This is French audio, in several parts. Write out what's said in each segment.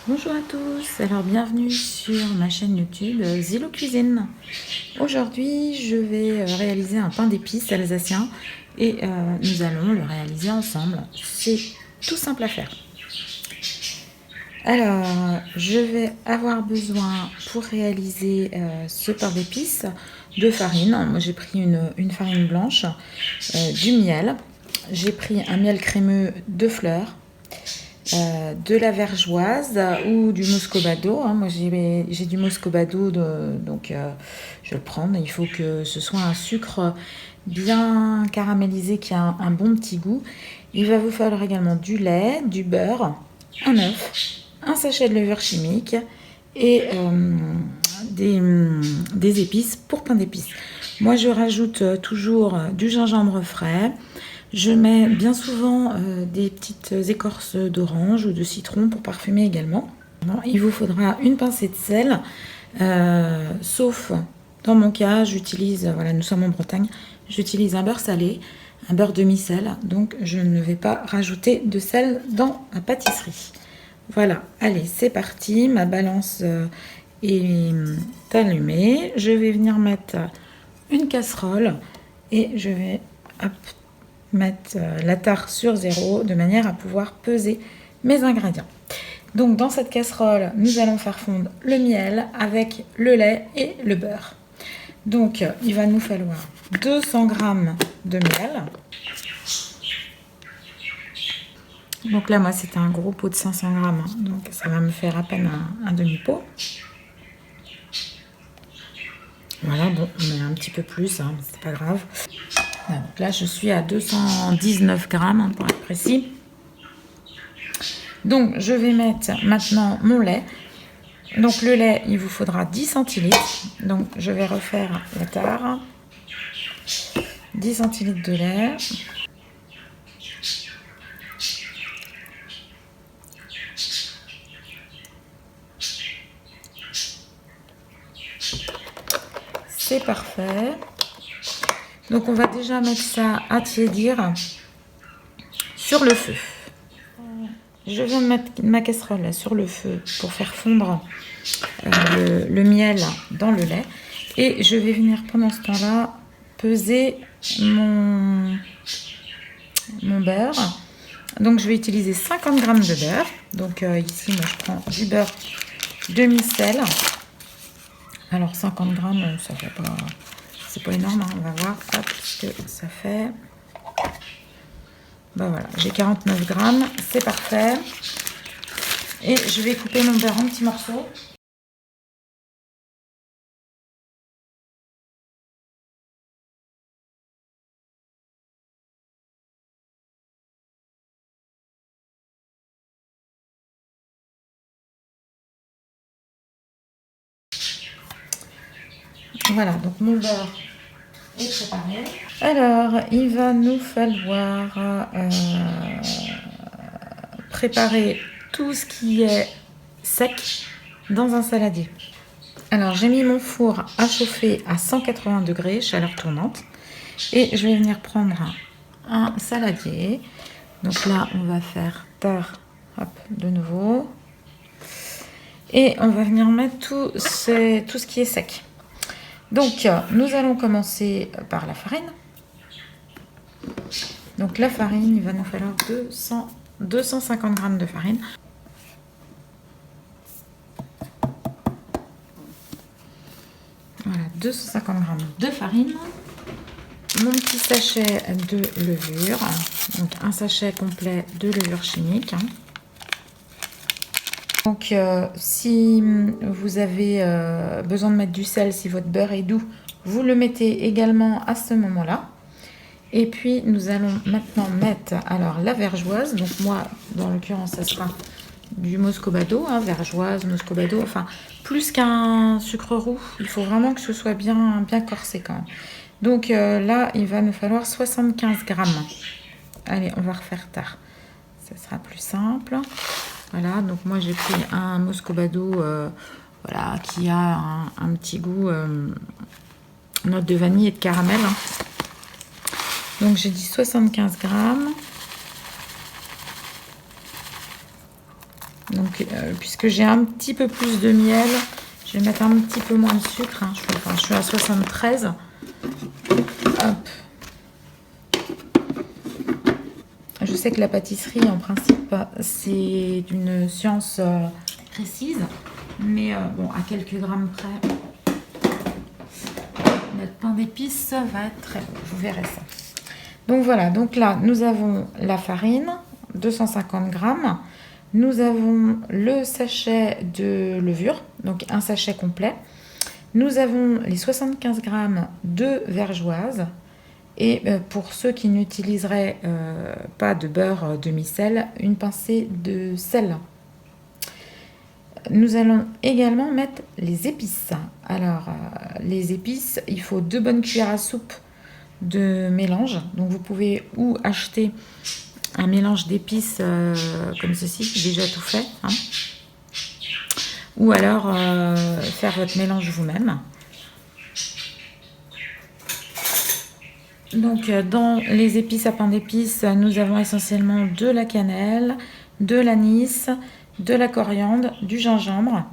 Bonjour à tous, alors bienvenue sur ma chaîne YouTube Zilo Cuisine. Aujourd'hui je vais réaliser un pain d'épices alsacien et nous allons le réaliser ensemble. C'est tout simple à faire. Alors je vais avoir besoin pour réaliser ce pain d'épices de farine. Moi j'ai pris une farine blanche, du miel, j'ai pris un miel crémeux de fleurs, de la vergeoise ou du muscovado. Moi j'ai du muscovado, donc je vais le prendre. Il faut que ce soit un sucre bien caramélisé qui a un bon petit goût. Il va vous falloir également du lait, du beurre, un œuf, un sachet de levure chimique et des épices pour pain d'épices. Moi je rajoute toujours du gingembre frais. Je mets bien souvent des petites écorces d'orange ou de citron pour parfumer également. Il vous faudra une pincée de sel, sauf dans mon cas, j'utilise, voilà, nous sommes en Bretagne, j'utilise un beurre salé, un beurre demi-sel, donc je ne vais pas rajouter de sel dans ma pâtisserie. Voilà, allez, c'est parti, ma balance est allumée. Je vais venir mettre une casserole et je vais mettre la tare sur 0 de manière à pouvoir peser mes ingrédients. Donc dans cette casserole, nous allons faire fondre le miel avec le lait et le beurre. Donc il va nous falloir 200 g de miel. Donc là, moi, c'était un gros pot de 500 g, donc ça va me faire à peine un demi-pot. Voilà, bon, on met un petit peu plus, hein, c'est pas grave. Donc là, je suis à 219 g pour être précis. Donc, je vais mettre maintenant mon lait. Donc, le lait, il vous faudra 10 centilitres. Donc, je vais refaire la tare. 10 centilitres de lait. C'est parfait. Donc, on va déjà mettre ça à tiédir sur le feu. Je vais mettre ma casserole là sur le feu pour faire fondre le miel dans le lait. Et je vais venir pendant ce temps-là peser mon beurre. Donc je vais utiliser 50 g de beurre. Donc ici, moi je prends du beurre demi-sel. Alors 50 g, ça fait pas, c'est pas énorme, hein. On va voir ce que ça fait. Ben voilà, j'ai 49 g, c'est parfait. Et je vais couper mon beurre en petits morceaux. Voilà, donc mon beurre est préparé. Alors, il va nous falloir préparer tout ce qui est sec dans un saladier. Alors, j'ai mis mon four à chauffer à 180 degrés, chaleur tournante. Et je vais venir prendre un saladier. Donc là, on va faire tare, hop, de nouveau. Et on va venir mettre tout ce qui est sec. Donc, nous allons commencer par la farine. Donc, la farine, il va nous falloir 250 g de farine. Voilà, 250 g de farine. Mon petit sachet de levure. Donc, un sachet complet de levure chimique. Donc, si vous avez besoin de mettre du sel, si votre beurre est doux, vous le mettez également à ce moment-là. Et puis, nous allons maintenant mettre alors la vergeoise. Donc, moi, dans l'occurrence, ça sera du muscovado, hein, vergeoise, muscovado. Enfin, plus qu'un sucre roux, il faut vraiment que ce soit bien corsé quand même. Donc, là, il va nous falloir 75 g. Allez, on va refaire tard. Ça sera plus simple. Voilà, donc moi j'ai pris un muscovado voilà, qui a un petit goût note de vanille et de caramel. Hein. Donc j'ai dit 75 g. Donc Donc, puisque j'ai un petit peu plus de miel, je vais mettre un petit peu moins de sucre. Hein. Je suis à 73. Hop. Je sais que la pâtisserie, en principe, c'est d'une science précise. Mais bon, à quelques grammes près, notre pain d'épices va être très bon. Vous verrez ça. Donc voilà, donc là, nous avons la farine, 250 grammes. Nous avons le sachet de levure, donc un sachet complet. Nous avons les 75 grammes de vergeoise. Et pour ceux qui n'utiliseraient pas de beurre demi-sel, une pincée de sel. Nous allons également mettre les épices. Alors, les épices, il faut 2 bonnes cuillères à soupe de mélange. Donc, vous pouvez ou acheter un mélange d'épices comme ceci, déjà tout fait. Hein, ou alors faire votre mélange vous-même. Donc, dans les épices à pain d'épices, nous avons essentiellement de la cannelle, de l'anis, de la coriandre, du gingembre.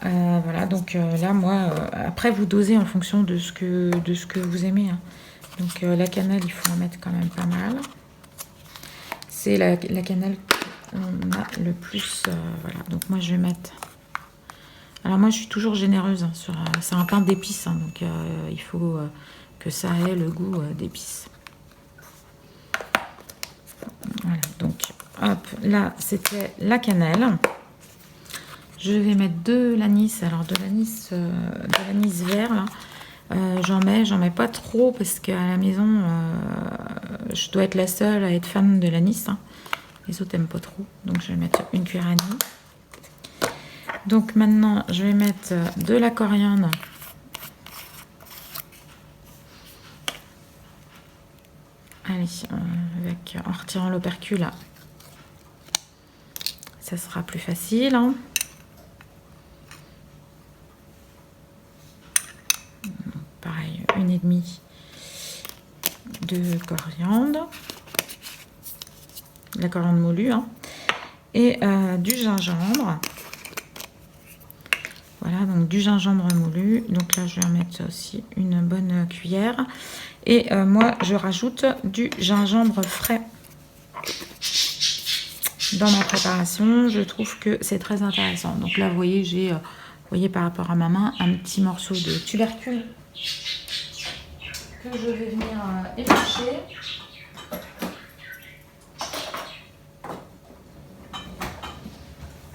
Voilà, donc là, moi, après, vous dosez en fonction de ce que vous aimez. Hein. Donc, la cannelle, il faut en mettre quand même pas mal. C'est la cannelle qu'on a le plus. Voilà, donc moi, je vais mettre. Alors, moi, je suis toujours généreuse. Hein, c'est un pain d'épices, hein, donc il faut que ça ait le goût d'épices. Voilà, donc, hop, là, c'était la cannelle. Je vais mettre de l'anis, alors de l'anis vert, là. J'en mets pas trop parce qu'à la maison, je dois être la seule à être fan de l'anis. Hein. Les autres n'aiment pas trop, donc je vais mettre une cuillère à demi. Donc maintenant, je vais mettre de la coriandre. Allez, en retirant l'opercule, ça sera plus facile. Hein. Pareil, 1,5 de coriandre. De la coriandre moulue. Hein. Et du gingembre. Voilà, donc du gingembre moulu. Donc là, je vais en mettre aussi une bonne cuillère. Et moi, je rajoute du gingembre frais dans ma préparation. Je trouve que c'est très intéressant. Donc là, vous voyez, j'ai, par rapport à ma main, un petit morceau de tubercule que je vais venir éplucher.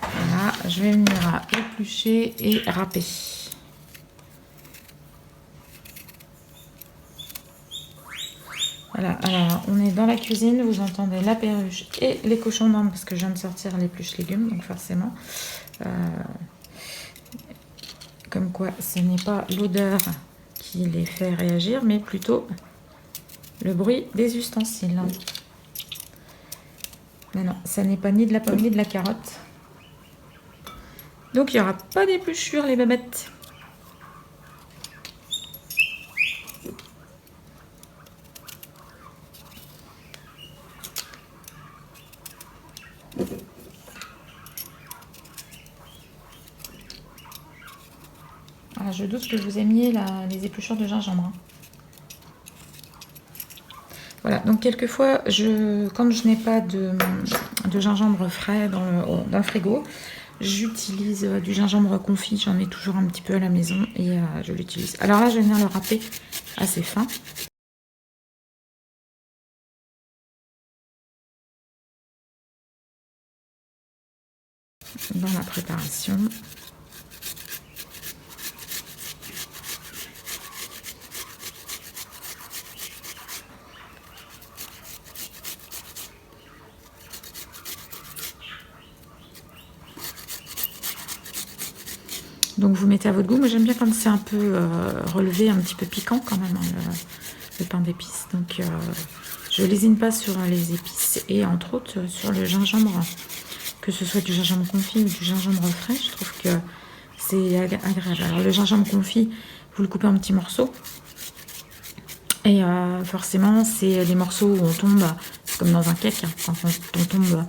Voilà, je vais venir éplucher et râper. Voilà, alors on est dans la cuisine, vous entendez la perruche et les cochons d'Inde parce que je viens de sortir l'épluche légumes, donc forcément, comme quoi ce n'est pas l'odeur qui les fait réagir, mais plutôt le bruit des ustensiles. Mais non, ça n'est pas ni de la pomme ni de la carotte. Donc il n'y aura pas d'épluchure les babettes. Voilà, je doute que vous aimiez les épluchures de gingembre. Hein. Voilà, donc quelquefois, quand je n'ai pas de gingembre frais dans le frigo, j'utilise du gingembre confit. J'en ai toujours un petit peu à la maison et je l'utilise. Alors là, je vais venir le râper assez fin. Dans la préparation. Donc vous mettez à votre goût. Moi j'aime bien quand c'est un peu relevé, un petit peu piquant quand même, hein, le pain d'épices. Donc je lésine pas sur les épices et entre autres sur le gingembre, que ce soit du gingembre confit ou du gingembre frais. Je trouve que c'est agréable. Alors le gingembre confit, vous le coupez en petits morceaux. Et forcément, c'est des morceaux où on tombe, c'est comme dans un cake, hein, quand on tombe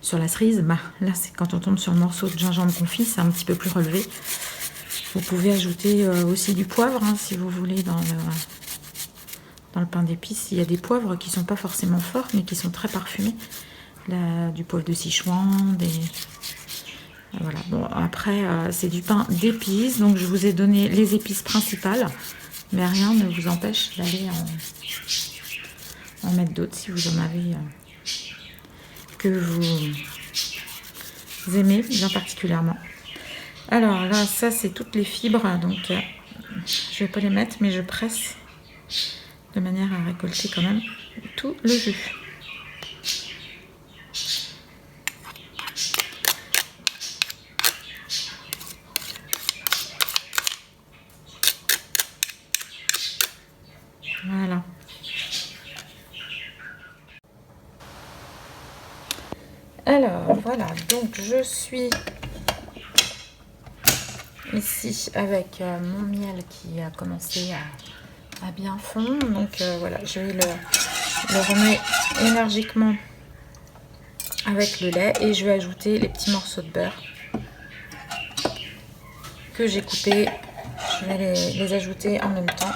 sur la cerise, bah là c'est quand on tombe sur le morceau de gingembre confit, c'est un petit peu plus relevé. Vous pouvez ajouter aussi du poivre hein, si vous voulez dans le pain d'épices. Il y a des poivres qui sont pas forcément forts mais qui sont très parfumés. Là, du poivre de Sichuan, voilà. Bon, après c'est du pain d'épices, donc je vous ai donné les épices principales, mais rien ne vous empêche d'aller en mettre d'autres si vous en avez que vous aimez bien particulièrement. Alors là, ça c'est toutes les fibres, donc je vais pas les mettre, mais je presse de manière à récolter quand même tout le jus. Voilà. Alors voilà, donc je suis ici avec mon miel qui a commencé à bien fondre. Donc voilà, je vais le remuer énergiquement avec le lait et je vais ajouter les petits morceaux de beurre que j'ai coupés. Je vais les ajouter en même temps.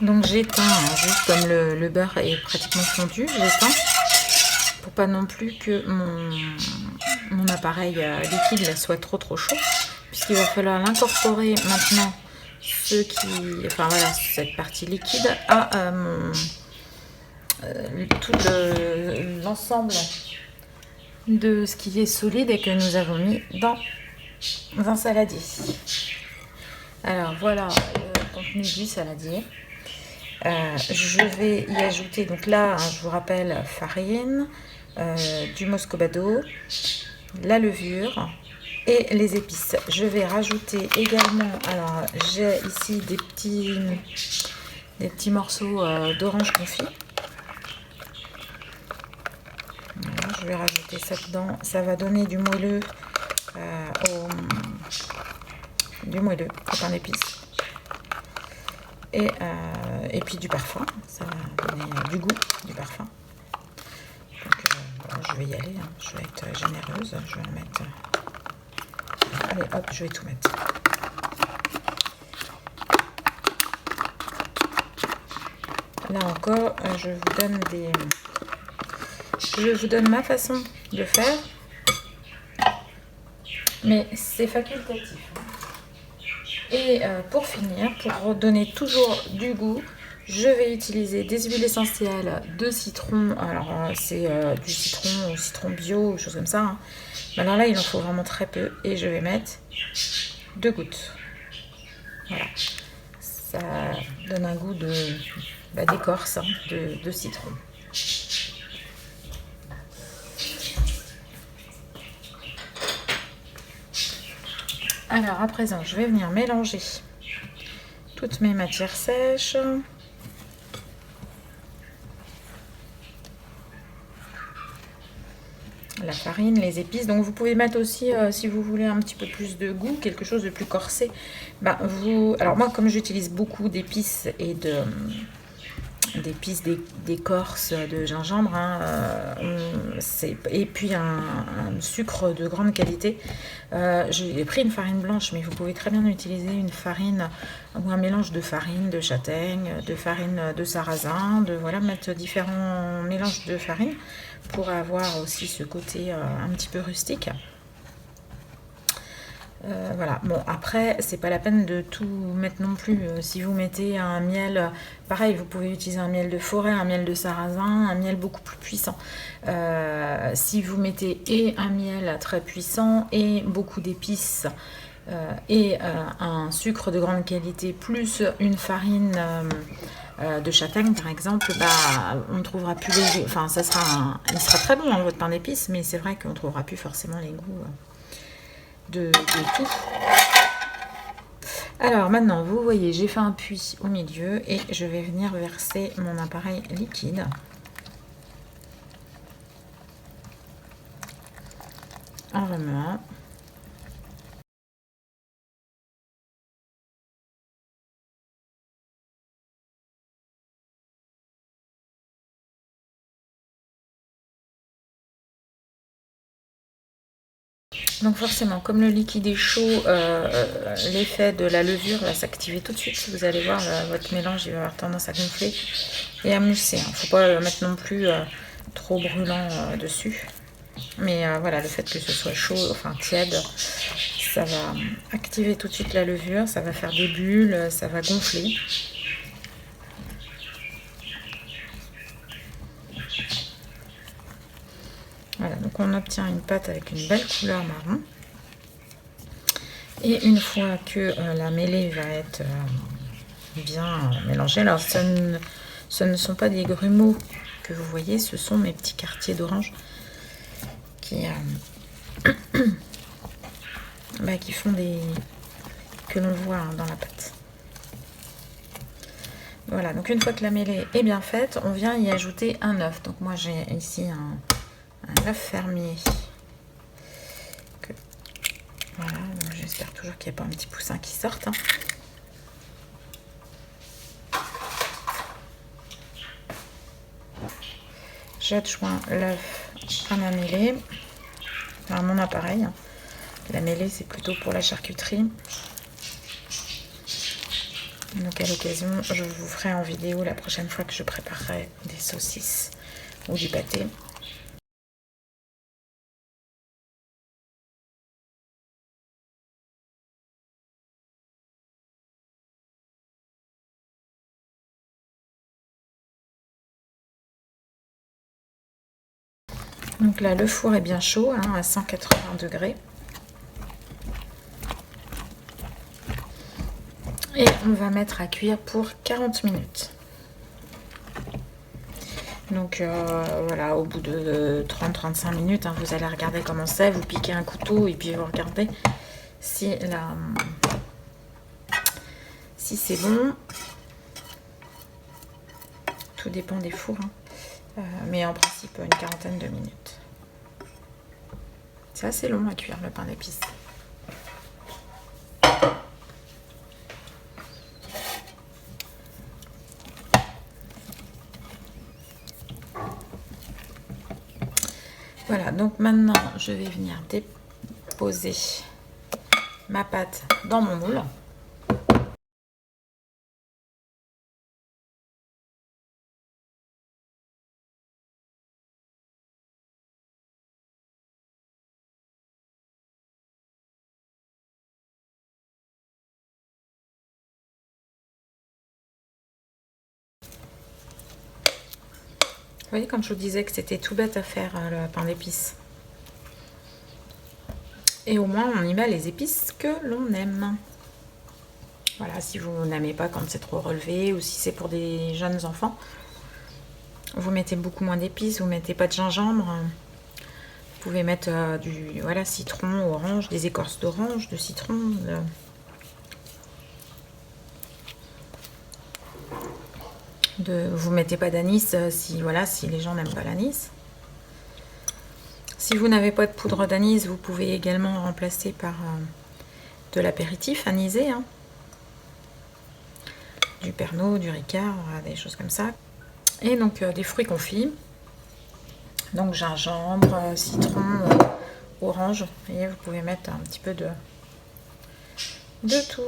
Donc j'éteins, juste comme le beurre est pratiquement fondu, j'éteins pour pas non plus que mon appareil liquide soit trop chaud, puisqu'il va falloir l'incorporer maintenant, enfin voilà, cette partie liquide à tout l'ensemble de ce qui est solide et que nous avons mis dans un saladier. Alors voilà le contenu du saladier. Je vais y ajouter, donc là, hein, je vous rappelle, farine, du muscovado, la levure et les épices. Je vais rajouter également, alors j'ai ici des petits morceaux d'orange confit. Voilà, je vais rajouter ça dedans, ça va donner du moelleux au pain d'épices. Et puis du parfum, ça va donner du goût, du parfum. Donc voilà, je vais y aller, hein. Je vais être généreuse, je vais en mettre. Allez hop, je vais tout mettre. Là encore, je vous donne ma façon de faire, mais c'est facultatif. Et pour finir, pour redonner toujours du goût, je vais utiliser des huiles essentielles de citron. Alors c'est du citron ou citron bio ou choses comme ça, hein. Alors là il en faut vraiment très peu et je vais mettre 2 gouttes. Voilà, ça donne un goût d'écorce, hein, de citron. Alors à présent, je vais venir mélanger toutes mes matières sèches. La farine, les épices. Donc vous pouvez mettre aussi, si vous voulez un petit peu plus de goût, quelque chose de plus corsé. Ben, alors moi, comme j'utilise beaucoup d'épices et d'écorce de gingembre, hein, et puis un sucre de grande qualité. J'ai pris une farine blanche, mais vous pouvez très bien utiliser une farine ou un mélange de farine de châtaigne, de farine de sarrasin, voilà, mettre différents mélanges de farine pour avoir aussi ce côté un petit peu rustique. Voilà, bon après c'est pas la peine de tout mettre non plus. Si vous mettez un miel, pareil, vous pouvez utiliser un miel de forêt, un miel de sarrasin, un miel beaucoup plus puissant. Si vous mettez et un miel très puissant et beaucoup d'épices et un sucre de grande qualité plus une farine de châtaigne par exemple, bah, on ne trouvera plus les goûts. Enfin, il sera très bon votre pain d'épices, mais c'est vrai qu'on ne trouvera plus forcément les goûts de tout. Alors maintenant, vous voyez, j'ai fait un puits au milieu et je vais venir verser mon appareil liquide. En remuant. Donc forcément, comme le liquide est chaud, l'effet de la levure va s'activer tout de suite. Vous allez voir, votre mélange il va avoir tendance à gonfler et à mousser. Il ne faut pas le mettre non plus trop brûlant dessus. Mais voilà, le fait que ce soit chaud, enfin tiède, ça va activer tout de suite la levure, ça va faire des bulles, ça va gonfler. Voilà, donc on obtient une pâte avec une belle couleur marron. Et une fois que la mêlée va être bien mélangée, alors ce ne sont pas des grumeaux que vous voyez, ce sont mes petits quartiers d'orange qui font des... que l'on voit dans la pâte. Voilà, donc une fois que la mêlée est bien faite, on vient y ajouter un œuf. Donc moi j'ai ici un œuf fermier. Voilà, donc j'espère toujours qu'il n'y a pas un petit poussin qui sorte. J'adjoins l'œuf à ma mêlée, à mon appareil. La mêlée, c'est plutôt pour la charcuterie. Donc à l'occasion, je vous ferai en vidéo la prochaine fois que je préparerai des saucisses ou du pâté. Donc là, le four est bien chaud, hein, à 180 degrés. Et on va mettre à cuire pour 40 minutes. Donc voilà, au bout de 30-35 minutes, hein, vous allez regarder comment c'est, vous piquez un couteau et puis vous regardez si c'est bon. Tout dépend des fours, hein. Mais en principe une quarantaine de minutes. C'est assez long à cuire le pain d'épices. Voilà, donc maintenant je vais venir déposer ma pâte dans mon moule. Vous voyez, comme je vous disais que c'était tout bête à faire le pain d'épices. Et au moins on y met les épices que l'on aime. Voilà, si vous n'aimez pas quand c'est trop relevé ou si c'est pour des jeunes enfants, vous mettez beaucoup moins d'épices, vous mettez pas de gingembre. Vous pouvez mettre du citron, orange, des écorces d'orange, de citron. Vous mettez pas d'anis si les gens n'aiment pas l'anis. Si vous n'avez pas de poudre d'anis, vous pouvez également remplacer par de l'apéritif anisé, hein. Du Pernod, du Ricard, des choses comme ça. Et donc des fruits confits. Donc gingembre, citron, orange. Et vous pouvez mettre un petit peu de tout.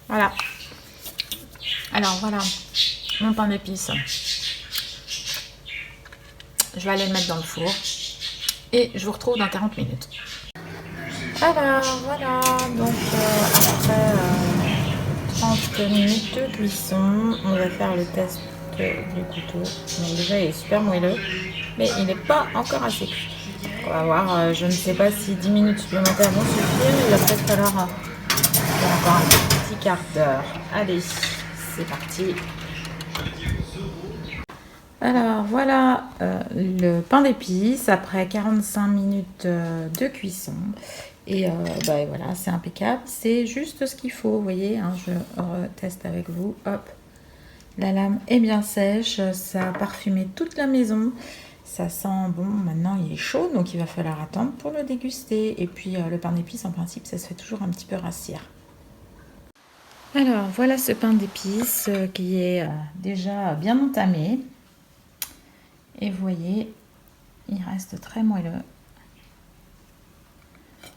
Voilà. Alors voilà mon pain d'épices. Je vais aller le mettre dans le four. et je vous retrouve dans 40 minutes. Alors voilà, donc après 30 minutes de cuisson, on va faire le test du couteau. Donc déjà il est super moelleux, mais il n'est pas encore assez cuit. On va voir, je ne sais pas si 10 minutes supplémentaires vont suffire, il va peut-être falloir faire encore un petit quart d'heure. Allez, c'est parti. Alors voilà le pain d'épices après 45 minutes de cuisson. Et voilà, c'est impeccable. C'est juste ce qu'il faut, vous voyez, hein, je reteste avec vous. Hop, la lame est bien sèche, ça a parfumé toute la maison. Ça sent bon, maintenant il est chaud, donc il va falloir attendre pour le déguster. Et puis le pain d'épices, en principe, ça se fait toujours un petit peu rassir. Alors voilà ce pain d'épices qui est déjà bien entamé. Et vous voyez, il reste très moelleux.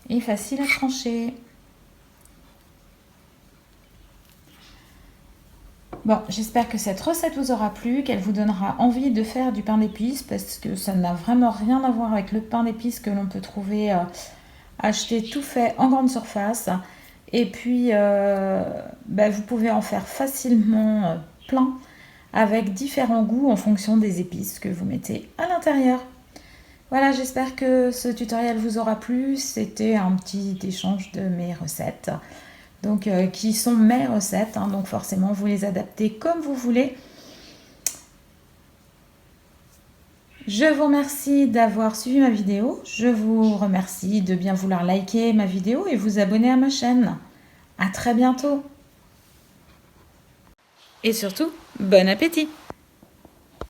Et facile à trancher. Bon, j'espère que cette recette vous aura plu, qu'elle vous donnera envie de faire du pain d'épices, parce que ça n'a vraiment rien à voir avec le pain d'épices que l'on peut trouver acheté tout fait en grande surface. Et puis, vous pouvez en faire facilement plein avec différents goûts en fonction des épices que vous mettez à l'intérieur. Voilà, j'espère que ce tutoriel vous aura plu. C'était un petit échange de mes recettes, donc qui sont mes recettes, hein, donc forcément vous les adaptez comme vous voulez. Je vous remercie d'avoir suivi ma vidéo. Je vous remercie de bien vouloir liker ma vidéo et vous abonner à ma chaîne. À très bientôt. Et surtout, bon appétit!